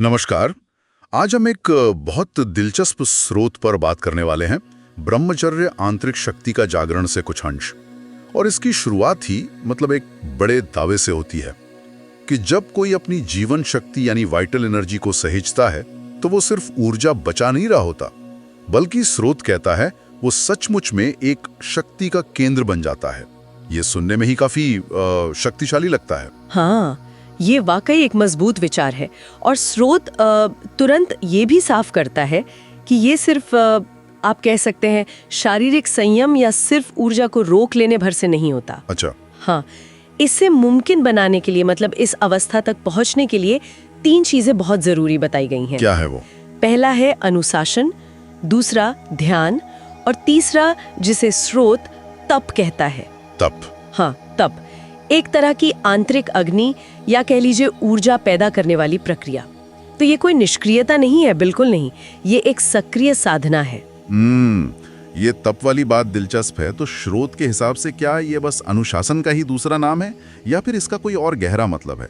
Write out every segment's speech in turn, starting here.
नमस्कार। आज हम एक बहुत दिलचस्प स्रोत पर बात करने वाले हैं। ब्रह्मचर्य आंतरिक शक्ति का जागरण से कुछ अंश। और इसकी शुरुआत ही एक बड़े दावे से होती है कि जब कोई अपनी जीवन शक्ति यानी वाइटल एनर्जी को सहेजता है तो वो सिर्फ ऊर्जा बचा नहीं रहा होता, बल्कि स्रोत कहता है वो सचमुच में एक शक्ति का केंद्र बन जाता है। ये सुनने में ही काफी शक्तिशाली लगता है। हाँ, ये वाकई एक मजबूत विचार है। और स्रोत तुरंत ये भी साफ करता है कि ये सिर्फ आप कह सकते हैं शारीरिक संयम या सिर्फ ऊर्जा को रोक लेने भर से नहीं होता। अच्छा। हाँ, इसे मुमकिन बनाने के लिए इस अवस्था तक पहुंचने के लिए 3 चीजें बहुत जरूरी बताई गई हैं। क्या है वो? पहला है अनुशासन, दूसरा ध्यान, और तीसरा जिसे स्रोत तप कहता है। तप? हाँ, तप एक तरह की आंतरिक अग्नि या कह लीजिए ऊर्जा पैदा करने वाली प्रक्रिया। तो ये कोई निष्क्रियता नहीं है, बिल्कुल नहीं। ये एक सक्रिय साधना है। ये तप वाली बात दिलचस्प है। तो स्रोत के हिसाब से क्या ये बस अनुशासन का ही दूसरा नाम है या फिर इसका कोई और गहरा मतलब है?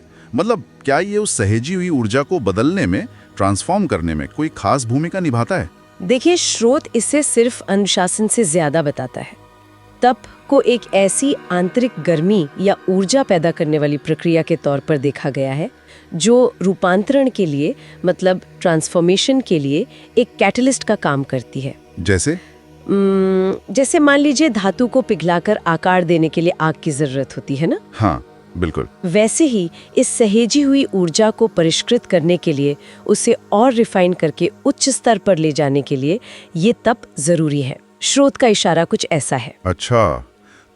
क्या ये उस सहेजी हुई ऊर्जा को बदलने में, ट्रांसफॉर्म करने में कोई खास भूमिका निभाता है? देखिए, स्रोत इसे सिर्फ अनुशासन से ज्यादा बताता है। तप को एक ऐसी आंतरिक गर्मी या ऊर्जा पैदा करने वाली प्रक्रिया के तौर पर देखा गया है जो रूपांतरण के लिए ट्रांसफॉर्मेशन के लिए एक कैटलिस्ट का काम करती है। जैसे मान लीजिए धातु को पिघलाकर आकार देने के लिए आग की जरूरत होती है ना। हाँ, बिल्कुल। वैसे ही इस सहेजी हुई ऊर्जा को परिष्कृत करने के लिए, उसे और रिफाइन करके उच्च स्तर पर ले जाने के लिए ये तप जरूरी है। स्रोत का इशारा कुछ ऐसा है। अच्छा,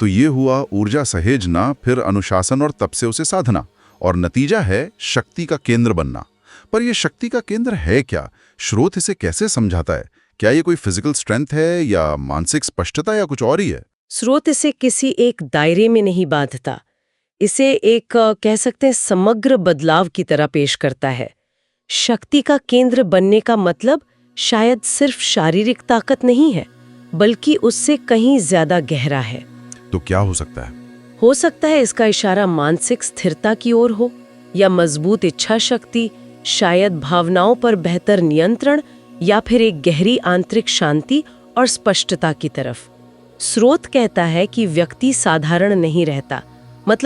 तो ये हुआ ऊर्जा सहेजना, फिर अनुशासन और तप से उसे साधना, और नतीजा है शक्ति का केंद्र बनना। पर ये शक्ति का केंद्र है क्या? स्रोत इसे कैसे समझाता है? क्या ये कोई फिजिकल स्ट्रेंथ है या मानसिक स्पष्टता या कुछ और ही है? स्रोत इसे किसी एक दायरे में नहीं बांधता। इसे एक कह सकते हैं समग्र बदलाव की तरह पेश करता है। शक्ति का केंद्र बनने का मतलब शायद सिर्फ शारीरिक ताकत नहीं है, बल्कि उससे कहीं ज्यादा गहरा है। तो क्या हो सकता है? हो सकता है इसका इशारा मानसिक स्थिरता की ओर हो, या मजबूत इच्छा शक्ति, शायद भावनाओं पर बेहतर नियंत्रण, या फिर एक गहरी आंतरिक शांति और स्पष्टता की तरफ। स्रोत कहता है कि व्यक्ति साधारण नहीं रहता,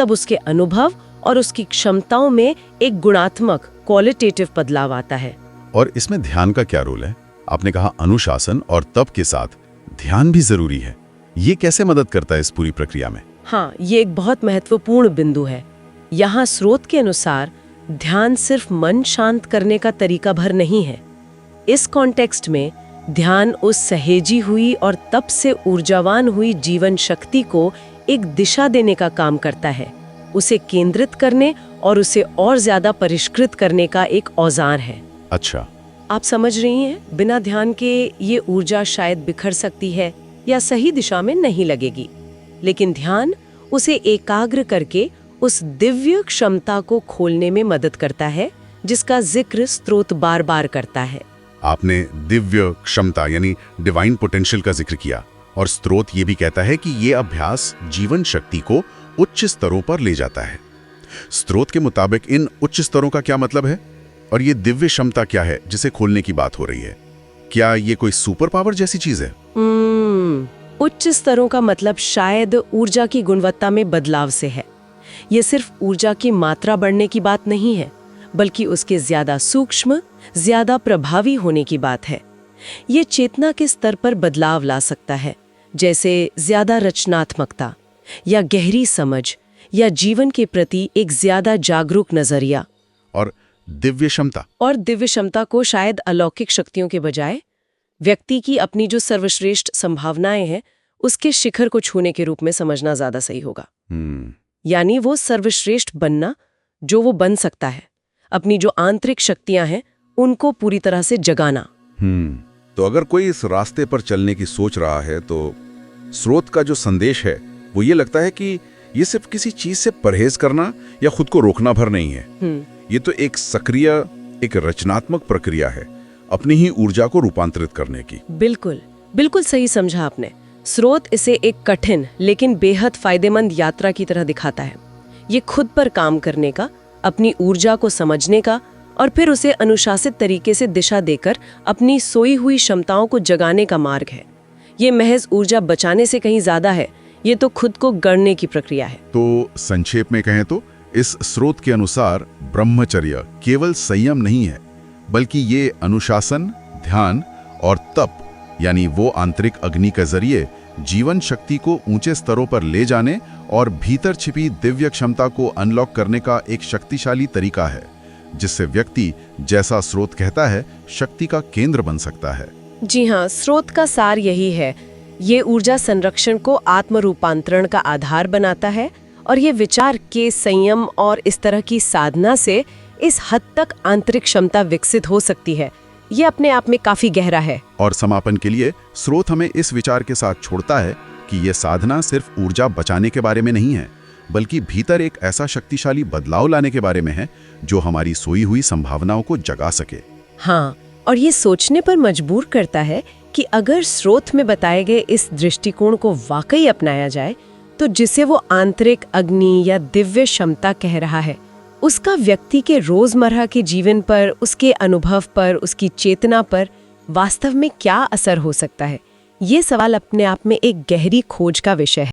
उसके अनुभव और उसकी क्षमताओं में एक गुणात्मक क्वालिटेटिव बदलाव आता है। और इसमें ध्यान का क्या रोल है? आपने कहा अनुशासन और तप के साथ ध्यान भी जरूरी है। ये कैसे मदद करता है इस पूरी प्रक्रिया में? हाँ, ये एक बहुत महत्वपूर्ण बिंदु है। यहाँ स्रोत के अनुसार ध्यान सिर्फ मन शांत करने का तरीका भर नहीं है। इस कॉन्टेक्स्ट में ध्यान उस सहेजी हुई और तप से ऊर्जावान हुई जीवन शक्ति को एक दिशा देने का काम करता है। उसे केंद्रित करने और उसे और ज्यादा परिष्कृत करने का एक औजार है। अच्छा, आप समझ रही हैं, बिना ध्यान के ये ऊर्जा शायद बिखर सकती है या सही दिशा में नहीं लगेगी, लेकिन ध्यान उसे एकाग्र करके उस दिव्य क्षमता को खोलने में मदद करता है जिसका जिक्र स्रोत बार बार करता है। आपने दिव्य क्षमता यानी डिवाइन पोटेंशियल का जिक्र किया, और स्रोत ये भी कहता है कि ये अभ्यास जीवन शक्ति को उच्च स्तरों पर ले जाता है। स्रोत के मुताबिक इन उच्च स्तरों का क्या मतलब है? और ये दिव्य क्षमता क्या है जिसे खोलने की बात हो रही है? क्या ये कोई सुपर पावर जैसी चीज है? उच्च स्तरों का मतलब शायद ऊर्जा की गुणवत्ता में बदलाव से है। ये सिर्फ ऊर्जा की मात्रा बढ़ने की बात नहीं है, बल्कि उसके ज्यादा सूक्ष्म, ज्यादा प्रभावी होने की बात है। ये चेतना के स्तर पर बदलाव ला सकता है, जैसे ज्यादा रचनात्मकता या गहरी समझ या जीवन के प्रति एक ज्यादा जागरूक नजरिया। और दिव्य क्षमता को शायद अलौकिक शक्तियों के बजाय व्यक्ति की अपनी जो सर्वश्रेष्ठ संभावनाएं हैं उसके शिखर को छूने के रूप में समझना ज्यादा सही होगा। यानी वो सर्वश्रेष्ठ बनना जो वो बन सकता है, अपनी जो आंतरिक शक्तियां हैं उनको पूरी तरह से जगाना। तो अगर कोई इस रास्ते पर चलने की सोच रहा है तो स्रोत का जो संदेश है वो ये लगता है कि ये सिर्फ किसी चीज से परहेज करना या खुद को रोकना भर नहीं है। ये तो एक सक्रिय, एक रचनात्मक प्रक्रिया है अपनी ही ऊर्जा को रूपांतरित करने की। बिल्कुल सही समझा आपने। स्रोत इसे एक कठिन लेकिन बेहद फायदेमंद यात्रा की तरह दिखाता है। ये खुद पर काम करने का, अपनी ऊर्जा को समझने का और फिर उसे अनुशासित तरीके से दिशा देकर अपनी सोई हुई क्षमताओं को जगाने का मार्ग है। ये महज ऊर्जा बचाने से कहीं ज्यादा है, ये तो खुद को गढ़ने की प्रक्रिया है। तो संक्षेप में कहें तो इस स्रोत के अनुसार ब्रह्मचर्य केवल संयम नहीं है, बल्कि ये अनुशासन, ध्यान और तप यानी वो आंतरिक अग्नि के जरिए जीवन शक्ति को ऊंचे स्तरों पर ले जाने और भीतर छिपी दिव्य क्षमता को अनलॉक करने का एक शक्तिशाली तरीका है, जिससे व्यक्ति, जैसा स्रोत कहता है, शक्ति का केंद्र बन सकता है। जी हाँ, स्रोत का सार यही है। ये ऊर्जा संरक्षण को आत्म रूपांतरण का आधार बनाता है और ये विचार के संयम और इस तरह की साधना से इस हद तक आंतरिक क्षमता विकसित हो सकती है। ये अपने आप में काफी गहरा है। और समापन के लिए स्रोत हमें इस विचार के साथ छोड़ता है कि ये साधना सिर्फ ऊर्जा बचाने के बारे में नहीं है, बल्कि भीतर एक ऐसा शक्तिशाली बदलाव लाने के बारे में है जो हमारी सोई हुई संभावनाओं को जगा सके। हाँ, और ये सोचने पर मजबूर करता है कि अगर स्रोत में बताए गए इस दृष्टिकोण को वाकई अपनाया जाए तो जिसे वो आंतरिक अग्नि या दिव्य क्षमता कह रहा है, उसका व्यक्ति के रोजमर्रा के जीवन पर, उसके अनुभव पर, उसकी चेतना पर वास्तव में क्या असर हो सकता है। ये सवाल अपने आप में एक गहरी खोज का विषय है।